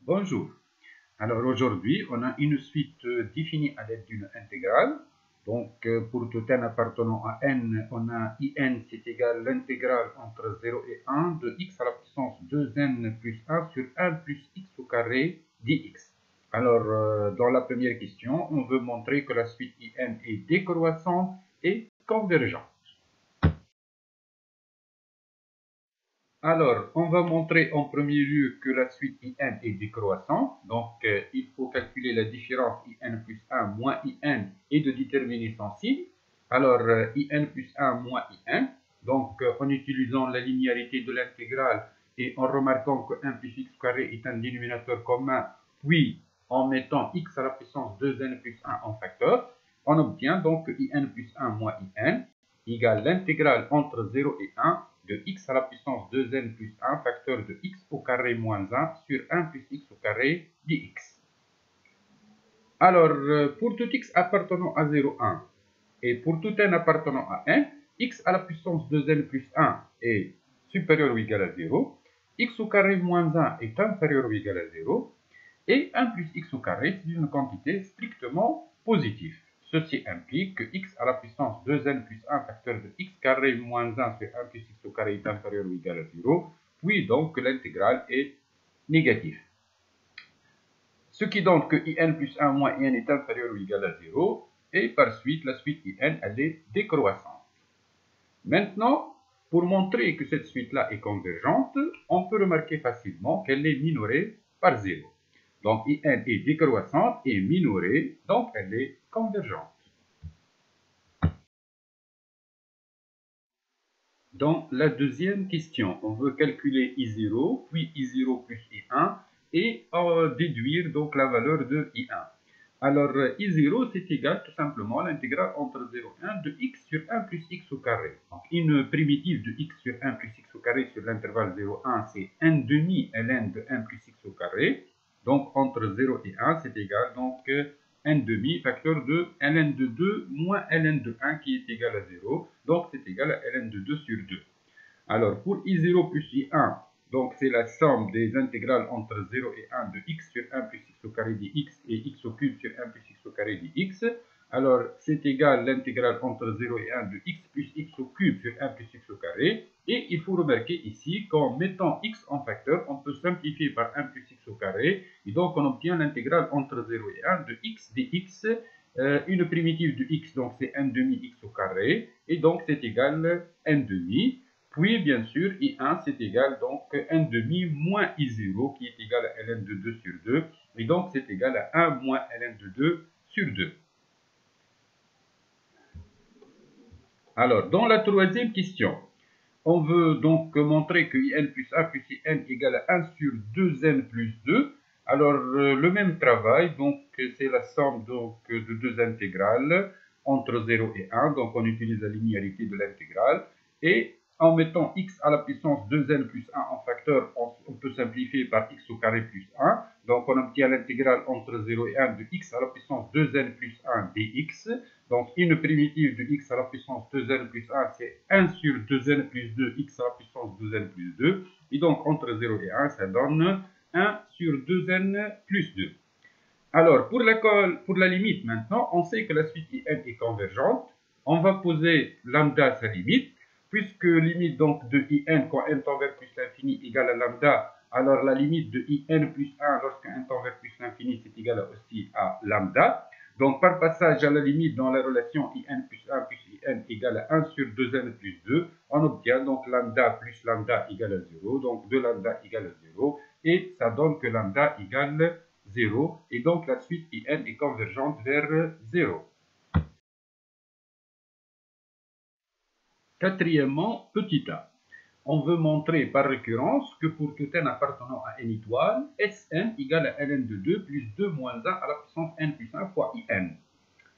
Bonjour. Alors aujourd'hui, on a une suite définie à l'aide d'une intégrale. Donc pour tout n appartenant à n, on a in, c'est égal l'intégrale entre 0 et 1 de x à la puissance 2n plus 1 sur 1 plus x au carré dx. Alors dans la première question, on veut montrer que la suite in est décroissante et convergente. Alors, on va montrer en premier lieu que la suite in est décroissante. Donc, il faut calculer la différence in plus 1 moins in et de déterminer son signe. Alors, in plus 1 moins in. Donc, en utilisant la linéarité de l'intégrale et en remarquant que 1 plus x carré est un dénominateur commun, puis en mettant x à la puissance 2n plus 1 en facteur, on obtient donc in plus 1 moins in égale l'intégrale entre 0 et 1 de x à la puissance 2n plus 1 facteur de x au carré moins 1 sur 1 plus x au carré dx. Alors, pour tout x appartenant à 0, 1 et pour tout n appartenant à n, x à la puissance 2n plus 1 est supérieur ou égal à 0, x au carré moins 1 est inférieur ou égal à 0, et 1 plus x au carré, c'est une quantité strictement positive. Ceci implique que x à la puissance 2n plus 1 facteur de x carré moins 1 sur 1 plus x au carré est inférieur ou égal à 0, puis donc que l'intégrale est négative. Ce qui donne que in plus 1 moins in est inférieur ou égal à 0, et par suite, la suite in, elle est décroissante. Maintenant, pour montrer que cette suite-là est convergente, on peut remarquer facilement qu'elle est minorée par 0. Donc, in est décroissante et minorée, donc elle est convergente. Dans la deuxième question, on veut calculer I0, puis I0 plus I1, et déduire donc la valeur de I1. Alors, I0, c'est égal tout simplement à l'intégrale entre 0 et 1 de x sur 1 plus x au carré. Donc, une primitive de x sur 1 plus x au carré sur l'intervalle 0, 1, c'est 1 demi ln de 1 plus x au carré. Donc, entre 0 et 1, c'est égal donc 1 demi facteur de ln de 2 moins ln de 1 qui est égal à 0. Donc, c'est égal à ln de 2 sur 2. Alors, pour I0 plus I1, donc c'est la somme des intégrales entre 0 et 1 de x sur 1 plus x au carré dx et x au cube sur 1 plus x au carré dx. Alors, c'est égal l'intégrale entre 0 et 1 de x plus x au cube sur 1 plus x au carré. Et il faut remarquer ici qu'en mettant x en facteur, on peut simplifier par 1 plus x au carré. Et donc, on obtient l'intégrale entre 0 et 1 de x dx. Une primitive de x, donc c'est 1 demi x au carré. Et donc, c'est égal 1 demi. Puis, bien sûr, I1, c'est égal donc 1 demi moins I0 qui est égal à ln de 2 sur 2. Et donc, c'est égal à 1 moins ln de 2 sur 2. Alors, dans la troisième question, on veut donc montrer que in plus 1 plus in égale à 1 sur 2n plus 2. Alors, le même travail, donc c'est la somme donc, de deux intégrales entre 0 et 1. Donc, on utilise la linéarité de l'intégrale. Et en mettant x à la puissance 2n plus 1 en facteur, on peut simplifier par x au carré plus 1. Donc, on obtient l'intégrale entre 0 et 1 de x à la puissance 2n plus 1 dx. Donc, une primitive de x à la puissance 2n plus 1, c'est 1 sur 2n plus 2, x à la puissance 2n plus 2. Et donc, entre 0 et 1, ça donne 1 sur 2n plus 2. Alors, pour la limite maintenant, on sait que la suite in est convergente. On va poser lambda sa limite, puisque limite donc de in quand n tend vers plus l'infini égale à lambda, alors la limite de in plus 1 lorsque n tend vers plus l'infini, c'est égal aussi à lambda. Donc, par passage à la limite dans la relation in plus 1 plus in égale à 1 sur 2n plus 2, on obtient donc lambda plus lambda égale à 0, donc 2 lambda égale à 0, et ça donne que lambda égale 0, et donc la suite in est convergente vers 0. Quatrièmement, petit a. On veut montrer par récurrence que pour tout n appartenant à n étoile, Sn égale à ln de 2 plus 2 moins 1 à la puissance n plus 1 fois in.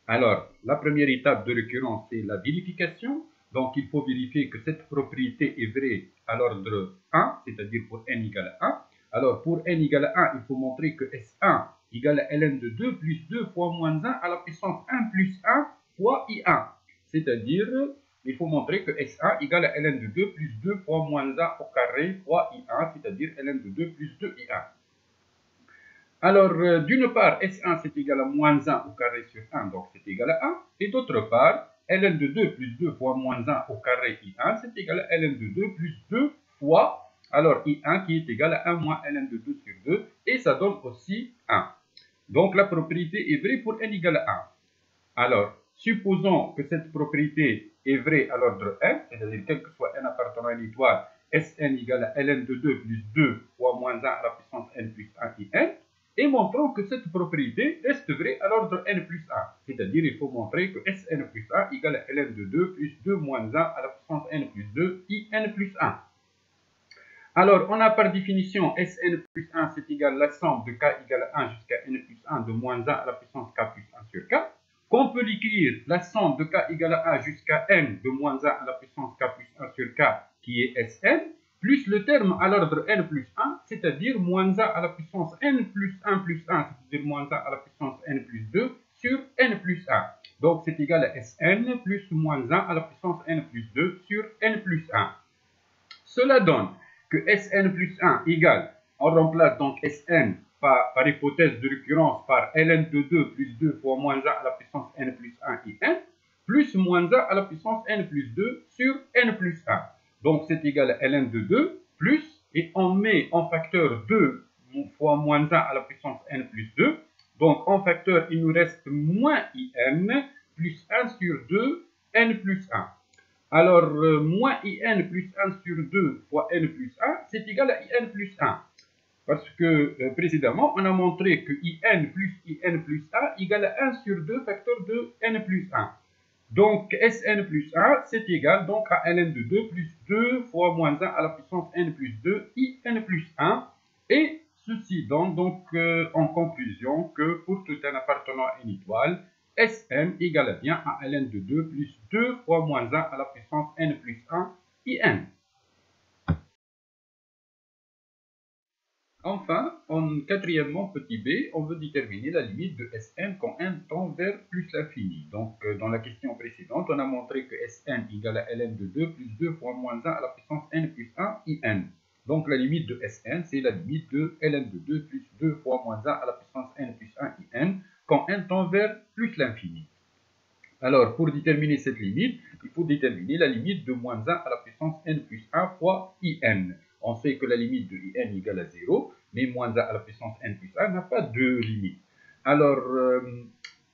Alors, la première étape de récurrence, c'est la vérification. Donc, il faut vérifier que cette propriété est vraie à l'ordre 1, c'est-à-dire pour n égale à 1. Alors, pour n égale à 1, il faut montrer que S1 égale à ln de 2 plus 2 fois moins 1 à la puissance 1 plus 1 fois I1. C'est-à-dire, il faut montrer que S1 égale à ln de 2 plus 2 fois moins 1 au carré fois I1, c'est-à-dire ln de 2 plus 2 I1. Alors, d'une part, S1 c'est égal à moins 1 au carré sur 1, donc c'est égal à 1. Et d'autre part, ln de 2 plus 2 fois moins 1 au carré I1, c'est égal à ln de 2 plus 2 fois, alors I1 qui est égal à 1 moins ln de 2 sur 2, et ça donne aussi 1. Donc la propriété est vraie pour n égale à 1. Alors, supposons que cette propriété est vraie à l'ordre n, c'est-à-dire quel que soit n appartenant à une étoile, Sn égale à ln de 2 plus 2 fois moins 1 à la puissance n plus 1 in, et montrons que cette propriété reste vraie à l'ordre n plus 1. C'est-à-dire il faut montrer que Sn plus 1 égale à ln de 2 plus 2 moins 1 à la puissance n plus 2 in plus 1. Alors, on a par définition Sn plus 1, c'est égal à la somme de k égale à 1 jusqu'à n plus 1 de moins 1 à la puissance k plus 1 sur k. Qu'on peut l'écrire la somme de k égale à 1 jusqu'à n de moins 1 à la puissance k plus 1 sur k, qui est Sn, plus le terme à l'ordre n plus 1, c'est-à-dire moins 1 à la puissance n plus 1 plus 1, c'est-à-dire moins 1 à la puissance n plus 2 sur n plus 1. Donc, c'est égal à Sn plus moins 1 à la puissance n plus 2 sur n plus 1. Cela donne que Sn plus 1 égale, on remplace donc Sn par hypothèse de récurrence par ln de 2 plus 2 fois moins 1 à la puissance n plus 1 in, plus moins 1 à la puissance n plus 2 sur n plus 1. Donc c'est égal à ln de 2 plus, et on met en facteur 2 fois moins 1 à la puissance n plus 2. Donc en facteur, il nous reste moins in plus 1 sur 2 n plus 1. Alors, moins in plus 1 sur 2 fois n plus 1, c'est égal à in plus 1. Parce que précédemment, on a montré que in plus 1 égale à 1 sur 2 facteur de n plus 1. Donc, Sn plus 1, c'est égal donc à ln de 2 plus 2 fois moins 1 à la puissance n plus 2 in plus 1. Et ceci donne donc en conclusion que pour tout n appartenant à une étoile, Sn égale bien à ln de 2 plus 2 fois moins 1 à la puissance n plus 1 in. Enfin, en quatrièmement, petit b, on veut déterminer la limite de Sn quand n tend vers plus l'infini. Donc, dans la question précédente, on a montré que Sn égale à ln de 2 plus 2 fois moins 1 à la puissance n plus 1 in. Donc, la limite de Sn, c'est la limite de ln de 2 plus 2 fois moins 1 à la puissance n plus 1 in quand n tend vers plus l'infini. Alors, pour déterminer cette limite, il faut déterminer la limite de moins 1 à la puissance n plus 1 fois in. On sait que la limite de in égale à 0, mais moins 1 à la puissance n plus 1 n'a pas de limite. Alors,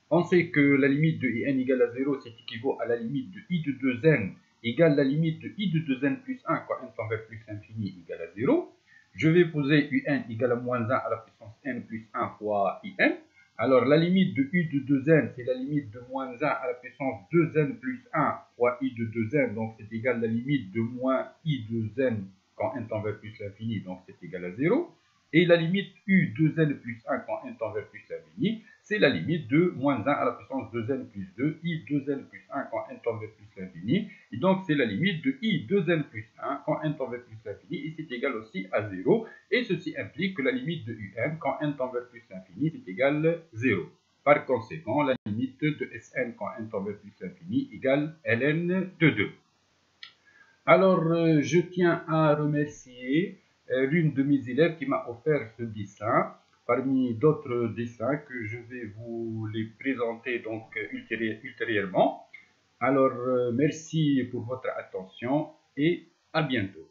on sait que la limite de in égale à 0, c'est équivaut à la limite de i de 2n égale la limite de i de 2n plus 1 quand n tend vers plus l'infini égale à 0. Je vais poser un égale à moins 1 à la puissance n plus 1 fois in. Alors, la limite de i de 2n, c'est la limite de moins 1 à la puissance 2n plus 1 fois i de 2n. Donc, c'est égal à la limite de moins i de n quand n tend vers plus l'infini. Donc, c'est égal à 0. Et la limite u 2n plus 1 quand n tend vers plus l'infini, c'est la limite de moins 1 à la puissance 2n plus 2, i 2n plus 1 quand n tend vers plus l'infini. Et donc, c'est la limite de i 2n plus 1 quand n tend vers plus l'infini. Et c'est égal aussi à 0. Et ceci implique que la limite de un quand n tend vers plus l'infini, c'est égal à 0. Par conséquent, la limite de Sn quand n tend vers plus l'infini égale ln de 2. Alors, je tiens à remercier l'une de mes élèves qui m'a offert ce dessin, parmi d'autres dessins que je vais vous les présenter donc ultérieurement. Alors, merci pour votre attention et à bientôt.